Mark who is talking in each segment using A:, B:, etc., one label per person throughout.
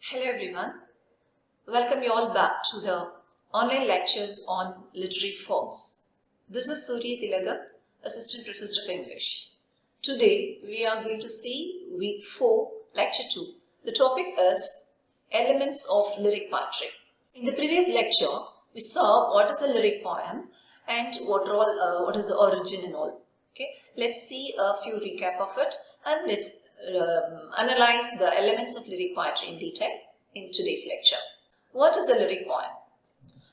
A: Hello everyone, welcome you all back to the online lectures on literary forms. This is Surya Tilagam, Assistant Professor of English. Today we are going to see week 4, lecture 2. The topic is elements of lyric poetry. In the previous lecture, we saw what is a lyric poem and what is the origin and all. Okay, let's see a few recap of it and let's analyze the elements of lyric poetry in detail in today's lecture. What is a lyric poem?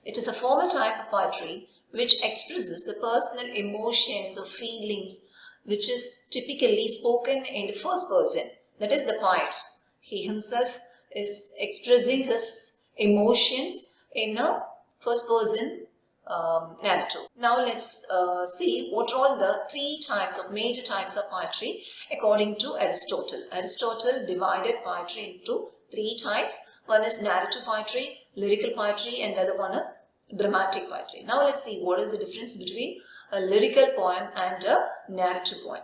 A: It is a formal type of poetry which expresses the personal emotions or feelings which is typically spoken in the first person. That is the poet. He himself is expressing his emotions in a first person narrative. Now let's see what are all the major types of poetry according to Aristotle. Aristotle divided poetry into 3 types. One is narrative poetry, lyrical poetry, and the other one is dramatic poetry. Now let's see what is the difference between a lyrical poem and a narrative poem.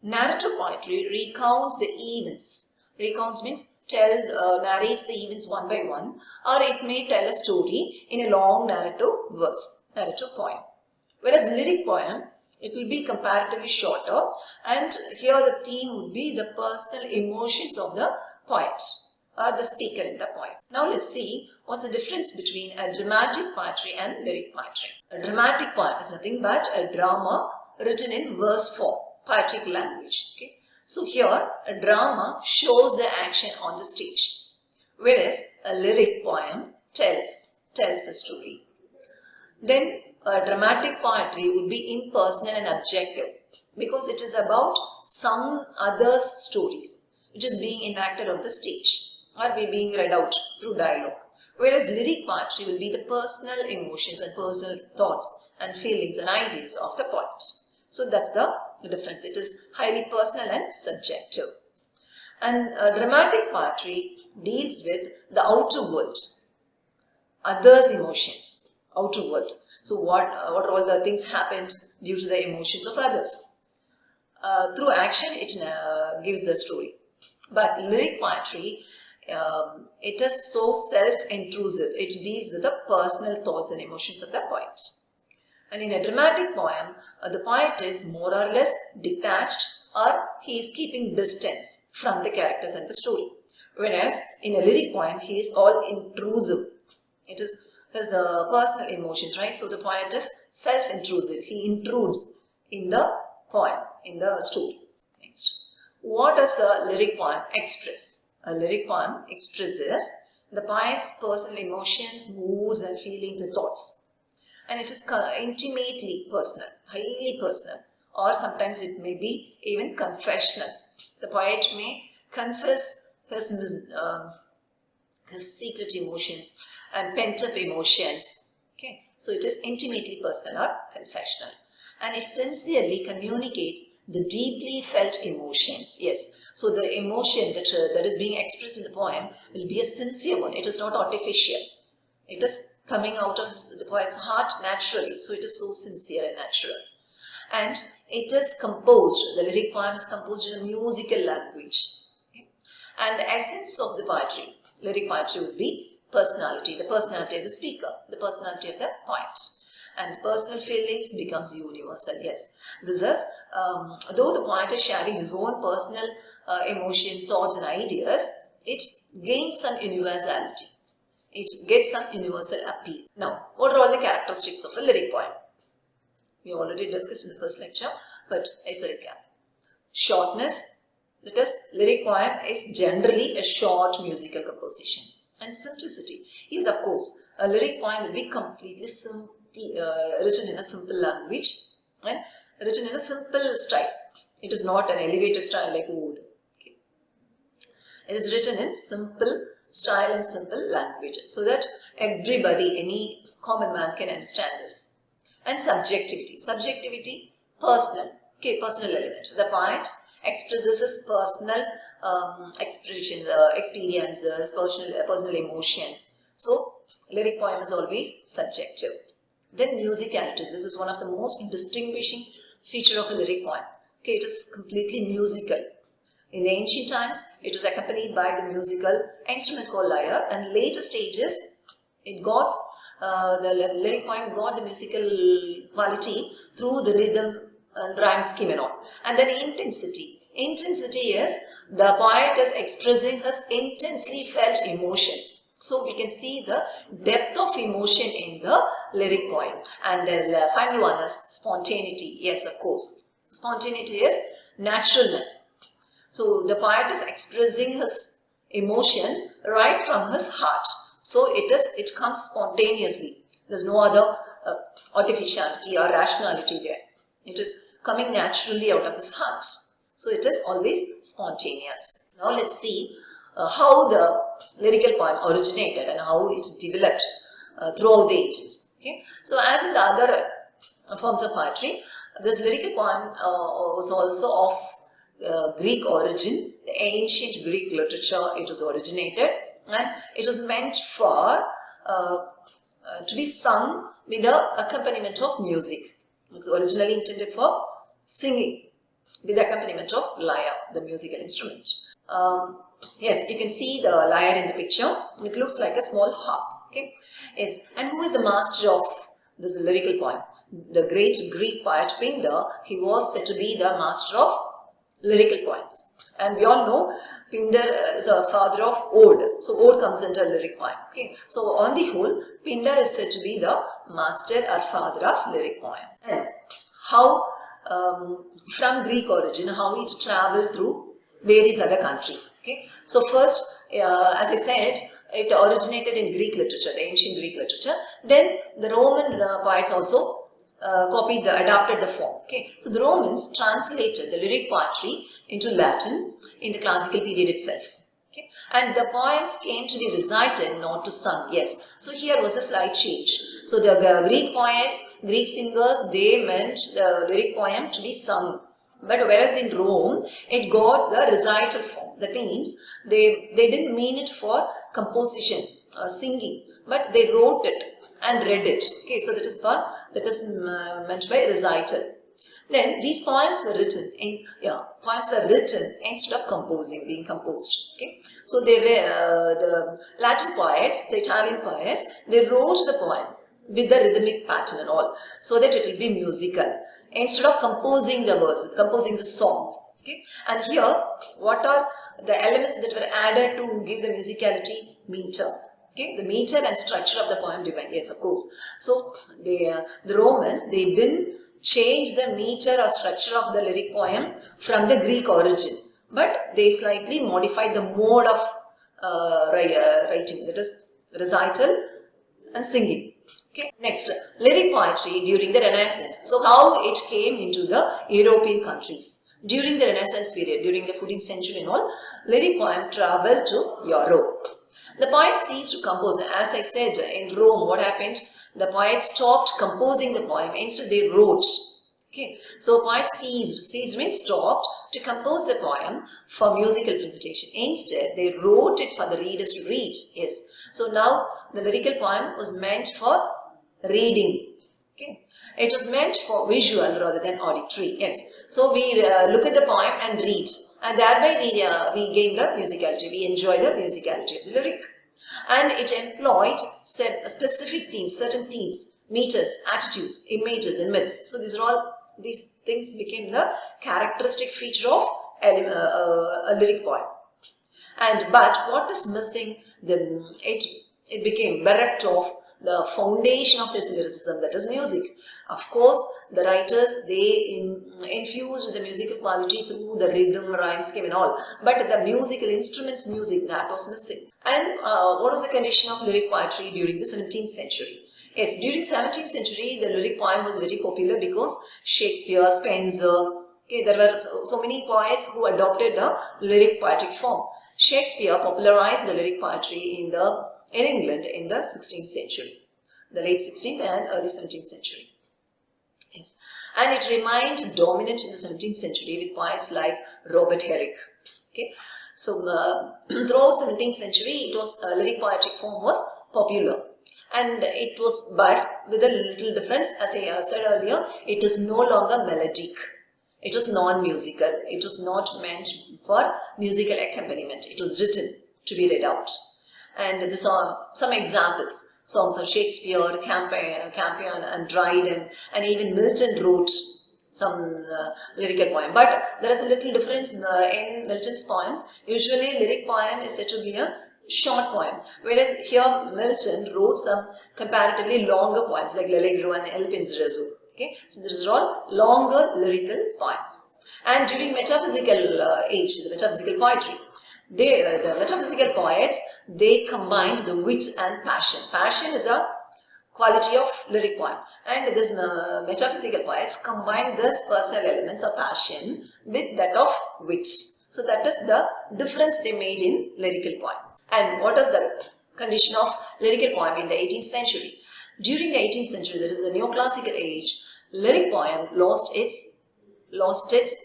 A: Narrative poetry recounts the events. Recounts means narrates the events one by one, or it may tell a story in a long narrative poem. Whereas lyric poem, it will be comparatively shorter, and here the theme would be the personal emotions of the poet or the speaker in the poem. Now let's see what's the difference between a dramatic poetry and lyric poetry. A dramatic poem is nothing but a drama written in verse form, poetic language. Okay? So here a drama shows the action on the stage, whereas a lyric poem tells the story. Then a dramatic poetry would be impersonal and objective because it is about some other's stories which is being enacted on the stage or being read out through dialogue. Whereas lyric poetry will be the personal emotions and personal thoughts and feelings and ideas of the poet. So that's the difference. It is highly personal and subjective. And dramatic poetry deals with the outer world, others' emotions, outer world. So what are all the things happened due to the emotions of others? Through action, it gives the story. But lyric poetry, it is so self-intrusive. It deals with the personal thoughts and emotions of the poet. And in a dramatic poem, the poet is more or less detached, or he is keeping distance from the characters and the story. Whereas in a lyric poem, he is all intrusive. It is the personal emotions, right? So the poet is self-intrusive. He intrudes in the poem, in the story. Next. What does a lyric poem express? A lyric poem expresses the poet's personal emotions, moods and feelings and thoughts. And it is intimately personal, highly personal, or sometimes it may be even confessional. The poet may confess his secret emotions and pent-up emotions. Okay, so it is intimately personal or confessional. And it sincerely communicates the deeply felt emotions. Yes, so the emotion that is being expressed in the poem will be a sincere one. It is not artificial. It is coming out of the poet's heart naturally. So it is so sincere and natural. And it is composed, the lyric poem is composed in a musical language. Okay. And the essence of the poetry, lyric poetry would be personality, the personality of the speaker, the personality of the poet. And personal feelings becomes universal. Yes, this is, though the poet is sharing his own personal emotions, thoughts and ideas, it gains some universality. It gets some universal appeal. Now, what are all the characteristics of a lyric poem? We already discussed in the first lecture, but it's a recap. Shortness, that is, lyric poem is generally a short musical composition. And simplicity is, of course, a lyric poem will be completely simple, written in a simple language and written in a simple style. It is not an elevated style like wood. Okay. It is written in simple style and simple language so that everybody, any common man can understand this. And subjectivity, personal, okay, personal element. The poet expresses his personal experiences, personal emotions. So lyric poem is always subjective. Then musicality. This is one of the most distinguishing feature of a lyric poem. Okay, it is completely musical. In the ancient times, it was accompanied by the musical instrument called lyre, and later stages, it got the lyric poem got the musical quality through the rhythm and rhyme scheme and all. And then intensity. Intensity is the poet is expressing his intensely felt emotions. So we can see the depth of emotion in the lyric poem. And the final one is spontaneity. Yes, of course. Spontaneity is naturalness. So the poet is expressing his emotion right from his heart. So it comes spontaneously. There's no other artificiality or rationality there. It is coming naturally out of his heart. So it is always spontaneous. Now let's see how the lyrical poem originated and how it developed throughout the ages. Okay? So as in the other forms of poetry, this lyrical poem was also of Greek origin, the ancient Greek literature it was originated, and it was meant for to be sung with the accompaniment of music. It was originally intended for singing with the accompaniment of lyre, the musical instrument. Yes, you can see the lyre in the picture. It looks like a small harp. Okay, yes. And who is the master of this lyrical poem? The great Greek poet Pindar. He was said to be the master of lyrical poems. And we all know Pindar is a father of ode. So ode comes under lyric poem. Okay. So on the whole, Pindar is said to be the master or father of lyric poem. And how from Greek origin, how it traveled through various other countries. Okay. So first, as I said, it originated in Greek literature, the ancient Greek literature. Then the Roman poets also adapted the form. Okay. So the Romans translated the lyric poetry into Latin in the classical period itself. Okay. And the poems came to be recited, not to sung. Yes. So here was a slight change. So the Greek poets, Greek singers, they meant the lyric poem to be sung. But whereas in Rome, it got the recital form. That means they didn't mean it for composition, singing, but they wrote it and read it. Okay, so that is meant by recital. Then these poems were written instead of being composed. Okay, so the Latin poets, the Italian poets, they wrote the poems with the rhythmic pattern and all, so that it will be musical instead of composing the verse, composing the song. Okay, and here what are the elements that were added to give the musicality? Meter. Okay, the meter and structure of the poem depend. Yes, of course. So the Romans, they didn't change the meter or structure of the lyric poem from the Greek origin, but they slightly modified the mode of writing, that is recital and singing. Okay. Next, lyric poetry during the Renaissance. So how it came into the European countries. During the Renaissance period, during the 14th century and all, lyric poem traveled to Europe. The poets ceased to compose. As I said, in Rome, what happened? The poets stopped composing the poem. Instead, they wrote. Okay. So poets ceased means stopped to compose the poem for musical presentation. Instead, they wrote it for the readers to read. Yes. So now the lyrical poem was meant for reading. Okay. It was meant for visual rather than auditory. Yes. So we look at the poem and read, and thereby we gain the musicality. We enjoy the musicality of the lyric. And it employed specific themes, certain themes, meters, attitudes, images, and myths. So these things became the characteristic feature of a lyric poem. But what is missing? It became bereft of the foundation of his lyricism, that is music. Of course, the writers, they infused the musical quality through the rhythm, rhyme scheme and all. But the musical instruments, that was missing. And what was the condition of lyric poetry during the 17th century? Yes, during 17th century, the lyric poem was very popular because Shakespeare, Spenser, okay, there were so many poets who adopted the lyric poetic form. Shakespeare popularized the lyric poetry in England in the 16th century, the late 16th and early 17th century. Yes. And it remained dominant in the 17th century with poets like Robert Herrick. Okay. So throughout 17th century, lyric poetic form was popular. And it was, but with a little difference, as I said earlier, it is no longer melodic. It was non-musical. It was not meant for musical accompaniment. It was written to be read out. And the song, some examples, songs of Shakespeare, Campion and Dryden, and even Milton wrote some lyrical poem. But there is a little difference in Milton's poems. Usually lyric poem is said to be a short poem, whereas here Milton wrote some comparatively longer poems like L'Allegro and El Penseroso. Okay, so these are all longer lyrical poems. And during metaphysical age, the metaphysical poetry, the metaphysical poets, they combined the wit and passion. Passion is the quality of lyric poem, and this metaphysical poets combine this personal elements of passion with that of wit. So that is the difference they made in lyrical poem. And what is the condition of lyrical poem in the 18th century? During the 18th century, that is the neoclassical age, lyric poem lost its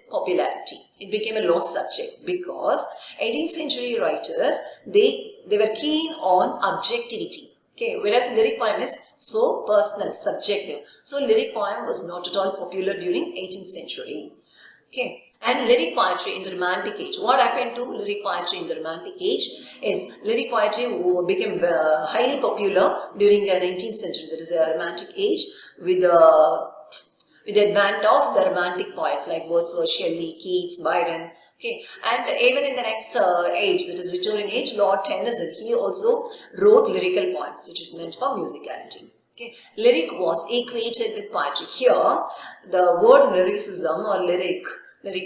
A: popularity. It became a lost subject because 18th century writers, they were keen on objectivity. Okay, whereas lyric poem is so personal, subjective. So lyric poem was not at all popular during 18th century. Okay, and lyric poetry in the Romantic age. What happened to lyric poetry in the Romantic age is lyric poetry became highly popular during the 19th century. That is a Romantic age with the advent of the Romantic poets like Wordsworth, Shelley, Keats, Byron. Okay, and even in the next age, that is Victorian age, Lord Tennyson, he also wrote lyrical poems, which is meant for musicality. Okay, lyric was equated with poetry. Here, the word lyricism or lyric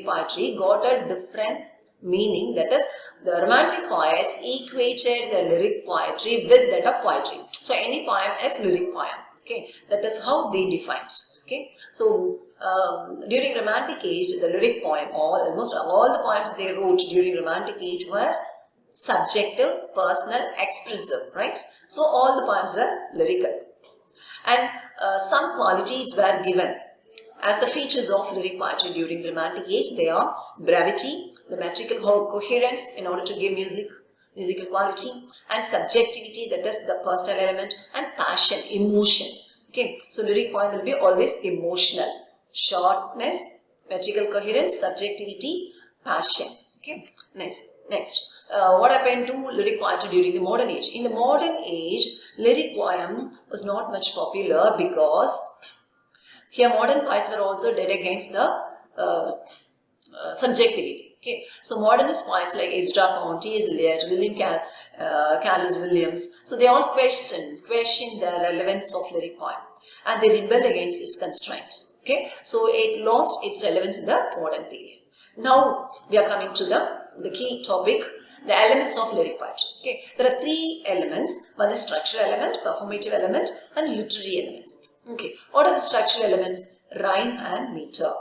A: poetry got a different meaning. That is, the Romantic poets equated the lyric poetry with that of poetry. So, any poem is lyric poem. Okay, that is how they defined. Okay, so during Romantic age, the lyric poem, almost all the poems they wrote during Romantic age were subjective, personal, expressive, right? So all the poems were lyrical, and some qualities were given as the features of lyric poetry during the Romantic age. They are brevity, the metrical coherence in order to give musical quality, and subjectivity, that is the personal element, and passion, emotion. Okay, so lyric poem will be always emotional. Shortness, metrical coherence, subjectivity, passion. Okay, next. What happened to lyric poetry during the modern age? In the modern age, lyric poem was not much popular because here modern poets were also dead against the subjectivity. Okay, so modernist poets like Ezra Pound, T.S. Eliot, William Carlos Williams, so they all questioned the relevance of lyric poem, and they rebelled against its constraint. Okay, so it lost its relevance in the modern period. Now we are coming to the key topic, the elements of lyric poetry. Okay, there are three elements. One is structural element, performative element, and literary elements. Okay, what are the structural elements? Rhyme and meter.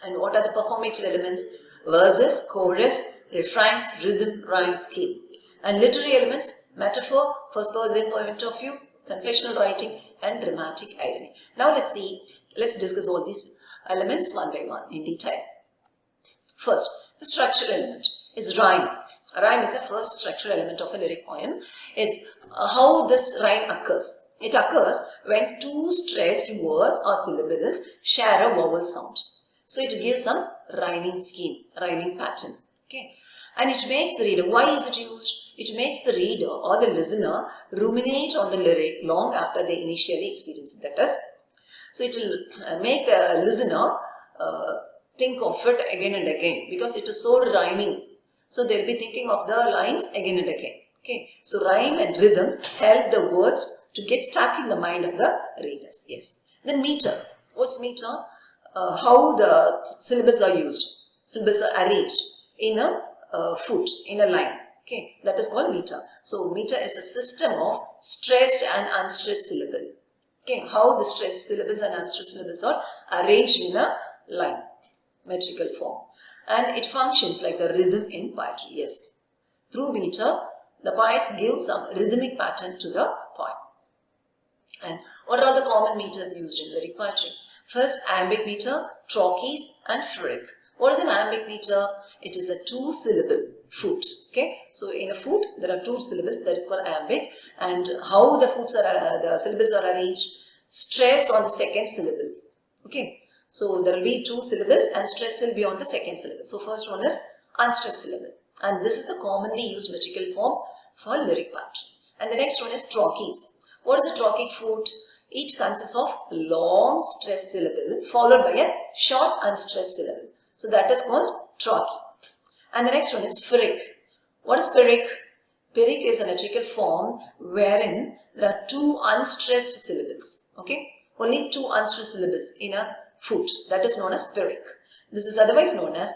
A: And what are the performative elements? Verses, chorus, refrains, rhythm, rhyme, scheme. And literary elements, metaphor, first person point of view, confessional writing, and dramatic irony. Now let's discuss all these elements one by one in detail. First, the structural element is rhyme. A rhyme is the first structural element of a lyric poem. Is how this rhyme occurs. It occurs when two stressed words or syllables share a vowel sound. So it gives some rhyming scheme, rhyming pattern. Okay, and it makes the reader. Why is it used? It makes the reader or the listener ruminate on the lyric long after they initially experience it. That is, so it will make the listener think of it again and again because it is so rhyming. So they'll be thinking of the lines again and again. Okay, so rhyme and rhythm help the words to get stuck in the mind of the readers. Yes. Then meter. What's meter? How the syllables are used. Syllables are arranged in a foot, in a line. Okay, that is called meter. So meter is a system of stressed and unstressed syllable. Okay, how the stressed syllables and unstressed syllables are arranged in a line, metrical form, and it functions like the rhythm in poetry. Yes, through meter, the poets give some rhythmic pattern to the poem. And what are all the common meters used in lyric poetry? First, iambic meter, trochees, and frigg. What is an iambic meter? It is a two-syllable foot. Okay, so in a foot there are two syllables. That is called iambic. And how the syllables are arranged? Stress on the second syllable. Okay, So there will be 2 syllables and stress will be on the second syllable. So first one is unstressed syllable, and this is the commonly used metrical form for lyric poetry. And the next one is trochees. What is a trochaic foot? It consists of long stressed syllable followed by a short unstressed syllable. So that is called trochee. And the next one is pyrrhic. What is pyrrhic? Pyrrhic is a metrical form wherein there are 2 unstressed syllables. Okay, only 2 unstressed syllables in a foot. That is known as pyrrhic. This is otherwise known as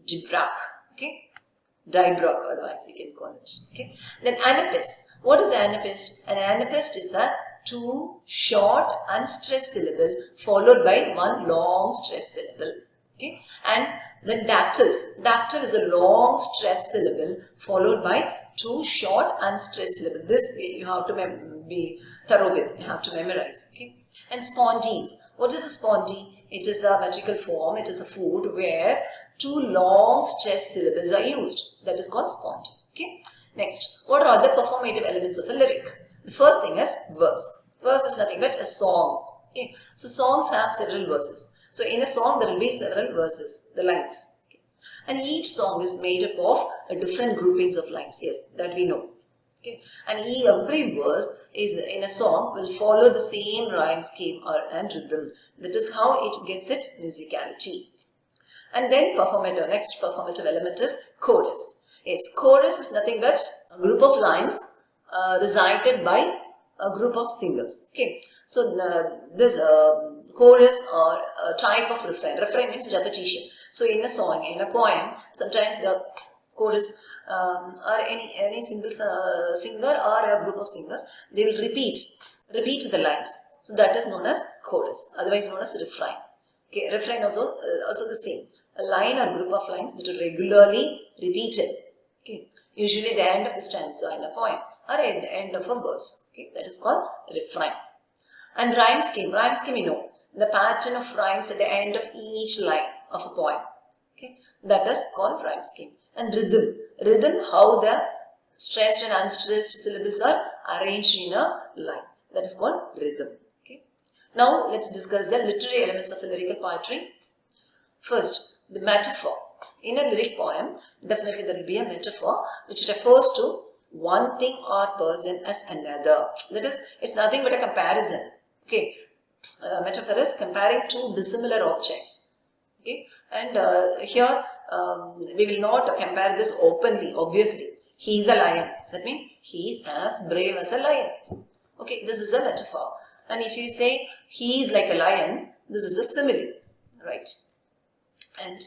A: dibrach. Okay, dibrach otherwise you can call it. Okay, then anapist. What is anapist? An anapist is a 2 short unstressed syllable followed by 1 long stressed syllable. Okay, and then dactyls. Dactyl is a long stressed syllable followed by 2 short unstressed syllables. This you have to be thorough with. You have to memorize. Okay, and spondees. What is a spondee? It is a metrical form. It is a food where 2 long stressed syllables are used. That is called spondee. Okay. Next, what are all the performative elements of a lyric? The first thing is verse. Verse is nothing but a song. Okay. So songs have several verses. So in a song there will be several verses, the lines. Okay. And each song is made up of different groupings of lines. Yes, that we know. Okay. And every verse is in a song will follow the same rhyme scheme and rhythm. That is how it gets its musicality. And then next performative element is chorus. Yes, chorus is nothing but a group of lines recited by a group of singers. Okay, so this chorus or a type of refrain. Refrain means repetition. So in a song, in a poem, sometimes the chorus or any single singer or a group of singers, they will repeat the lines. So that is known as chorus, otherwise known as refrain. Okay, refrain also the same. A line or group of lines that are regularly repeated. Okay, usually at the end of the stanza in a poem or at the end of a verse. Okay, that is called refrain. And rhyme scheme. Rhyme scheme, you know, the pattern of rhymes at the end of each line of a poem. Okay, that is called rhyme scheme. And rhythm. Rhythm, how the stressed and unstressed syllables are arranged in a line. That is called rhythm. Okay. Now let's discuss the literary elements of a lyrical poetry. First, the metaphor. In a lyric poem, definitely there will be a metaphor which refers to one thing or person as another. That is, it's nothing but a comparison. Okay, metaphor is comparing 2 dissimilar objects. Okay, and here we will not compare this openly. Obviously, he is a lion. That means he is as brave as a lion. Okay, this is a metaphor. And if you say he is like a lion, this is a simile, right? And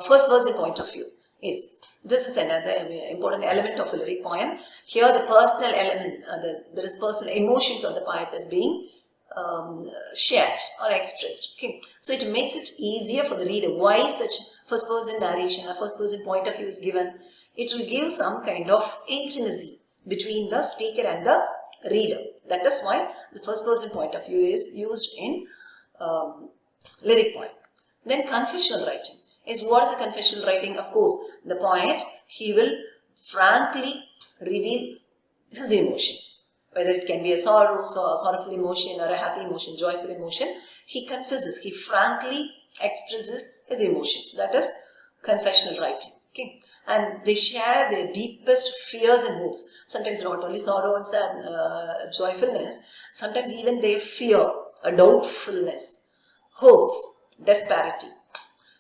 A: first person point of view is, this is another important element of a lyric poem. Here the personal element, there is personal emotions of the poet is being shared or expressed. Okay, so it makes it easier for the reader. Why such first person narration or first person point of view is given? It will give some kind of intimacy between the speaker and the reader. That is why the first person point of view is used in lyric poem. Then confessional writing is, what is a confessional writing? Of course, the poet, he will frankly reveal his emotions. Whether it can be a sorrowful emotion or a happy emotion, joyful emotion, he confesses, he frankly expresses his emotions. That is confessional writing. Okay, and they share their deepest fears and hopes. Sometimes not only sorrow and joyfulness, sometimes even their fear, a doubtfulness, hopes, disparity.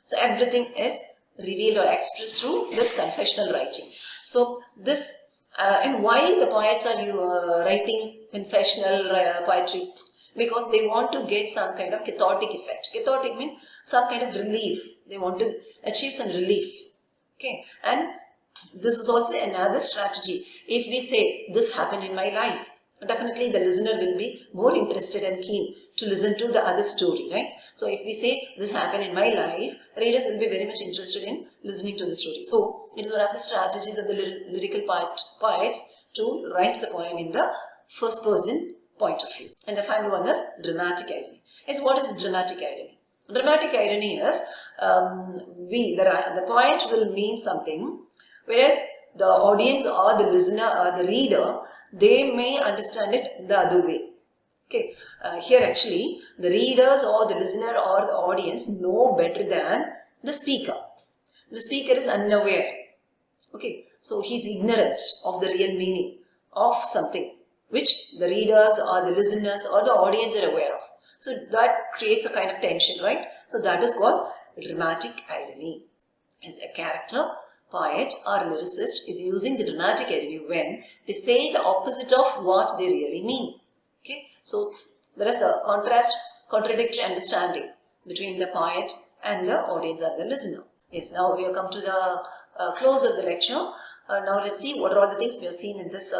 A: So everything is revealed or expressed through this confessional writing. So this and why the poets are writing confessional poetry? Because they want to get some kind of cathartic effect. Cathartic means some kind of relief. They want to achieve some relief. Okay, and this is also another strategy. If we say this happened in my life, definitely the listener will be more interested and keen to listen to the other story, right? So if we say this happened in my life, readers will be very much interested in listening to the story. So it is one of the strategies of the lyrical poets to write the poem in the first person point of view. And the final one is dramatic irony. What is dramatic irony? Dramatic irony is the poet will mean something, whereas the audience or the listener or the reader, they may understand it the other way. Okay, here actually the readers or the listener or the audience know better than the speaker. The speaker is unaware. Okay, so he's ignorant of the real meaning of something which the readers or the listeners or the audience are aware of. So that creates a kind of tension, right? So that is called dramatic irony. As a character, poet or lyricist is using the dramatic irony when they say the opposite of what they really mean. Okay, so there is a contradictory understanding between the poet and the audience or the listener. Yes, now we have come to the close of the lecture. Now let's see what are all the things we have seen in this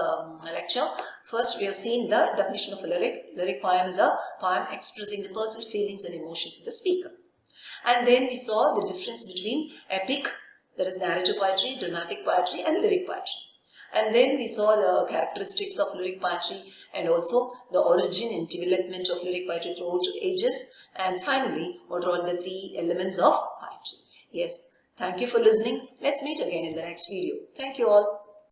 A: lecture. First, we have seen the definition of a lyric. Lyric poem is a poem expressing the personal feelings and emotions of the speaker. And then we saw the difference between epic, that is narrative poetry, dramatic poetry and lyric poetry. And then we saw the characteristics of lyric poetry and also the origin and development of lyric poetry throughout ages. And finally, what are all the three elements of poetry. Yes, thank you for listening. Let's meet again in the next video. Thank you all.